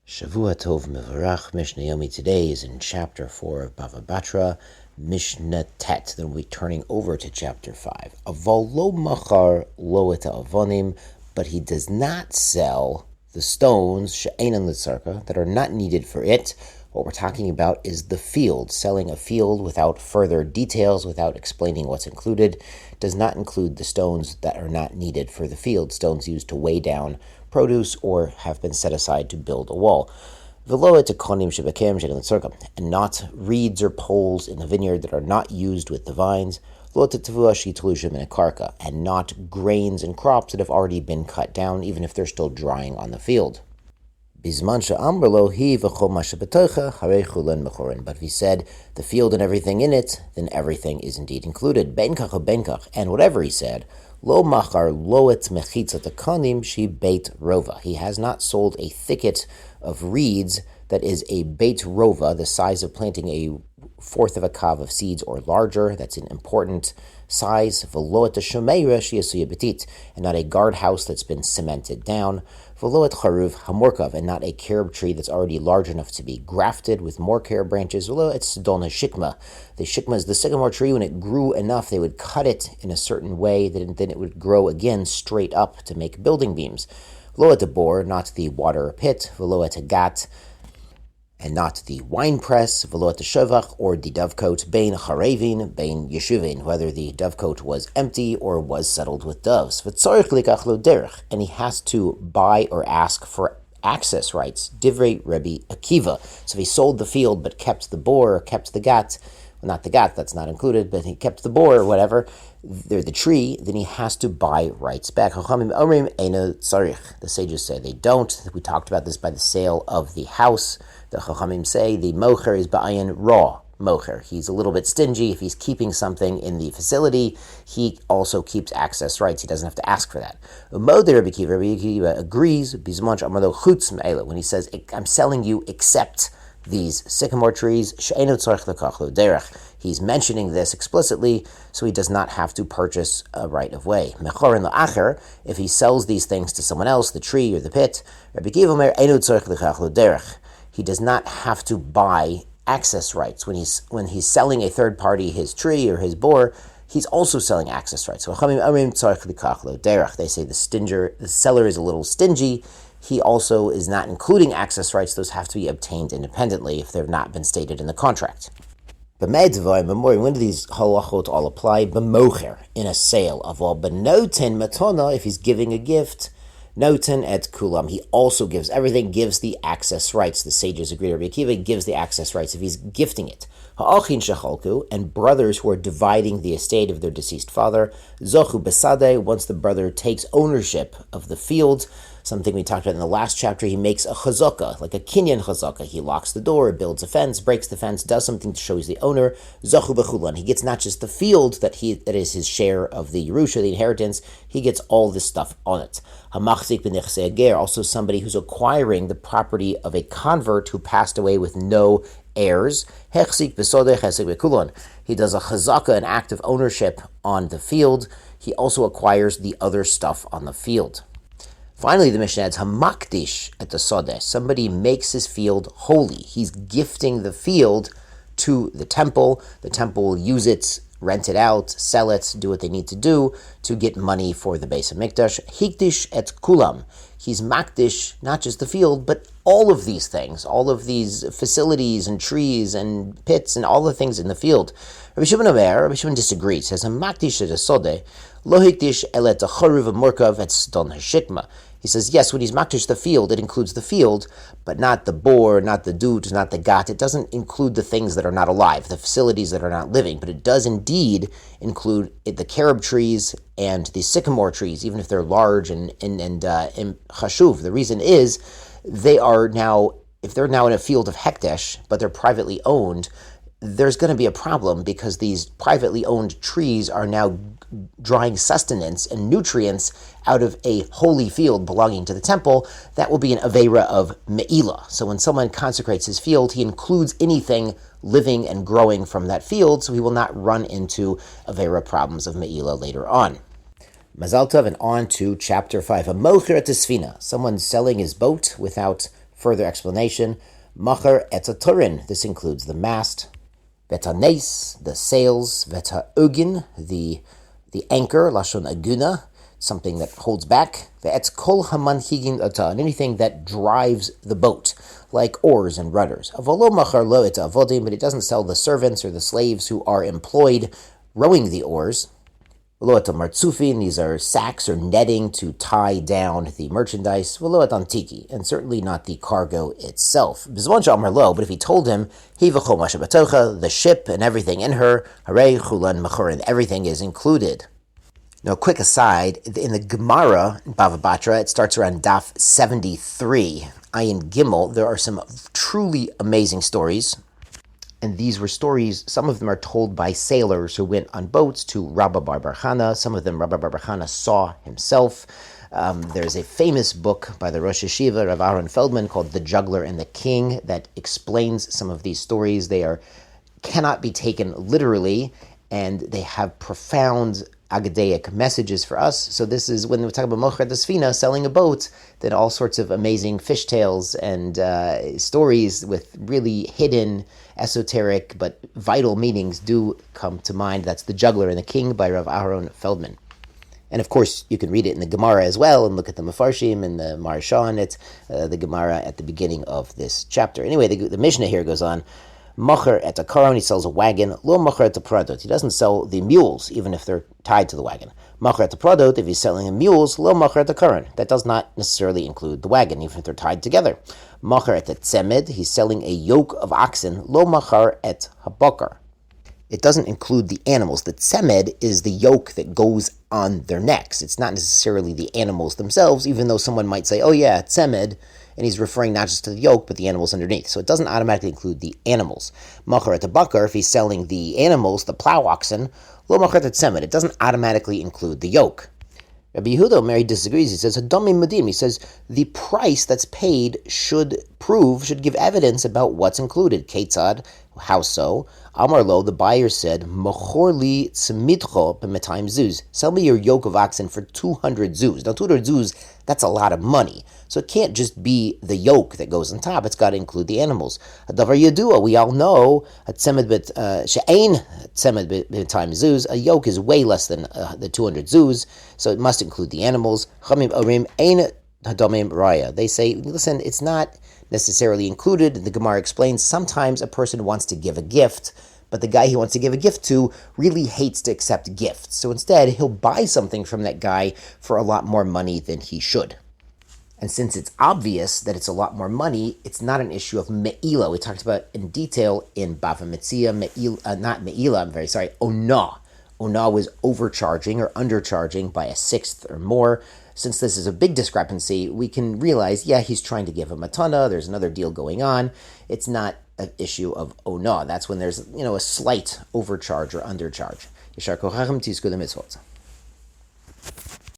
Shavua Tov Mevarach. Mishnah Yomi today is in chapter 4 of Bava Batra, Mishnah Tet. Then we'll be turning over to chapter 5. Aval lo machar lo et avonim, but he does not sell the stones she'enan litzarka that are not needed for it. What we're talking about is the field. Selling a field without further details, without explaining what's included, does not include the stones that are not needed for the field, stones used to weigh down produce or have been set aside to build a wall. And not reeds or poles in the vineyard that are not used with the vines, and not grains and crops that have already been cut down, even if they're still drying on the field. But if he said the field and everything in it, then everything is indeed included. And whatever he said, lo machar lo et mechitzat akanim shi beit rova. He has not sold a thicket of reeds that is a beit rova, the size of planting a fourth of a kav of seeds or larger. That's an important size. V'lo et shomeira sheyasuya betit, and not a guardhouse that's been cemented down. V'lo et charuv hamorkav, and not a carob tree that's already large enough to be grafted with more carob branches. V'lo et sidon hashikma. The shikma is the sycamore tree. When it grew enough, they would cut it in a certain way that then it would grow again straight up to make building beams. V'lo et bor, not the water pit. V'lo et gat, and not the wine press, v'lo et shovach, or the dovecote, bein charevin, bein yeshuvin, whether the dovecote was empty or was settled with doves. V'tzorich likach lo derech, and he has to buy or ask for access rights. Divrei Rabbi Akiva. So if he sold the field but kept the boar, kept the gat, well, not the gat, that's not included, but he kept the boar or whatever, they're the tree, then he has to buy rights back. The sages say they don't. We talked about this by the sale of the house. The Chachamim say the mocher is ba'ayin raw mocher. He's a little bit stingy. If he's keeping something in the facility, he also keeps access rights. He doesn't have to ask for that. Rabbi Akiva agrees when he says, I'm selling you except these sycamore trees. He's mentioning this explicitly, so he does not have to purchase a right of way. If he sells these things to someone else, the tree or the pit, he does not have to buy access rights. When he's selling a third party his tree or his boar, he's also selling access rights. So they say the seller is a little stingy. He also is not including access rights. Those have to be obtained independently if they've not been stated in the contract. When do these halachot all apply? B'mocher, in a sale of all. B'noten matona, if he's giving a gift, noten et kulam, he also gives everything, gives the access rights. The sages agree. Rabbi Akiva gives the access rights if he's gifting it. Ha'achin shechalku, and brothers who are dividing the estate of their deceased father. Zochu besade, once the brother takes ownership of the field, something we talked about in the last chapter, he makes a chazaka, like a kinyan chazaka. He locks the door, builds a fence, breaks the fence, does something to show he's the owner. Zochu bechulan, he gets not just the field that is his share of the yerusha, the inheritance, he gets all this stuff on it. Hamachzik b'nechsei ager, also somebody who's acquiring the property of a convert who passed away with no heirs. Hechzik b'sodeh chesek bekulon, he does a chazaka, an act of ownership on the field. He also acquires the other stuff on the field. Finally, the Mishnah adds hamakdish at the sodeh. Somebody makes his field holy. He's gifting the field to the temple. The temple will use it, rent it out, sell it, do what they need to do to get money for the Beis HaMikdash. Hikdish et kulam. He's makdish, not just the field, but all of these things, all of these facilities and trees and pits and all the things in the field. Rabbi Shimon disagrees. Says hamakdish et sodeh lo hikdish elet acharuv amorkav et ston hashikma. He says, yes, when he's makdish the field, it includes the field, but not the boar, not the dut, not the gat. It doesn't include the things that are not alive, the facilities that are not living, but it does indeed include the carob trees and the sycamore trees, even if they're large and chashuv. The reason is if they're now in a field of hekdesh, but they're privately owned, there's going to be a problem because these privately owned trees are now drawing sustenance and nutrients out of a holy field belonging to the temple. That will be an aveira of me'ilah. So when someone consecrates his field, he includes anything living and growing from that field, so he will not run into aveira problems of me'ilah later on. Mazal Tov, and on to chapter 5. A mocher at the sfina, someone selling his boat without Further explanation, Machar et turin, this includes the mast, Vetanes, the sails, Veta-ugin, the anchor, Lashon aguna, something that holds back, Ve'etz kol hamanhigin ata, and anything that drives the boat, like oars and rudders. Avolo machar lo et avodim, but it doesn't sell the servants or the slaves who are employed rowing the oars. V'lo et martzufin, these are sacks or netting to tie down the merchandise. V'lo et antiki, and certainly not the cargo itself. B'zman she'amar lo, but if he told him, hi v'chol masha batocha, the ship and everything in her, harei chulan machorin, everything is included. Now, a quick aside, in the Gemara, Bava Batra, it starts around Daf 73, Ayin Gimel, there are some truly amazing stories. And these were stories, some of them are told by sailors who went on boats to Rabba bar bar Chana. Some of them Rabba bar bar Chana saw himself. There's a famous book by the Rosh Yeshiva, Rav Aaron Feldman, called The Juggler and the King, that explains some of these stories. They cannot be taken literally, and they have profound Agadaic messages for us. So this is when we talk about Mocher Desfina, selling a boat, then all sorts of amazing fish tales and stories with really hidden, esoteric, but vital meanings do come to mind. That's The Juggler and the King by Rav Aaron Feldman. And of course, you can read it in the Gemara as well, and look at the Mefarshim and the Maharsha. It's the Gemara at the beginning of this chapter. Anyway, the Mishnah here goes on, Macher et a karon, he sells a wagon. Lo macher et a pradot, he doesn't sell the mules, even if they're tied to the wagon. Macher et a pradot, if he's selling mules, lo macher et a karon, that does not necessarily include the wagon, even if they're tied together. Macher et a tzemed, he's selling a yoke of oxen. Lo macher et habakar, it doesn't include the animals. The tzemed is the yoke that goes on their necks. It's not necessarily the animals themselves, even though someone might say, oh yeah, tzemed, and he's referring not just to the yoke, but the animals underneath. So it doesn't automatically include the animals. Machar et bakar, if he's selling the animals, the plow oxen, lo machar et tzemed, it doesn't automatically include the yoke. Rabbi Yehuda Mary disagrees. He says, Hadamim Madim, he says, the price that's paid should give evidence about what's included. Ketzad, how so? Amar lo, the buyer said, Machor li tzmitcho b'metayim zuz. Sell me your yoke of oxen for 200 zuz. Now, 200 zuz, that's a lot of money. So it can't just be the yoke that goes on top. It's got to include the animals. Hadavar yadua, we all know, she'ein tzemed b'metayim zuz, a yoke is way less than the 200 zuz, so it must include the animals. Chamim orim ein hadamim raya. They say, listen, it's not necessarily included. The Gemara explains sometimes a person wants to give a gift, but the guy he wants to give a gift to really hates to accept gifts. So instead, he'll buy something from that guy for a lot more money than he should. And since it's obvious that it's a lot more money, it's not an issue of me'ila. We talked about in detail in Bava Metzia, Ona. Ona was overcharging or undercharging by a sixth or more. Since this is a big discrepancy, we can realize, yeah, he's trying to give a matana, there's another deal going on. It's not an issue of Ona. That's when there's, a slight overcharge or undercharge. Yishar kochachem tizku the mitzvot.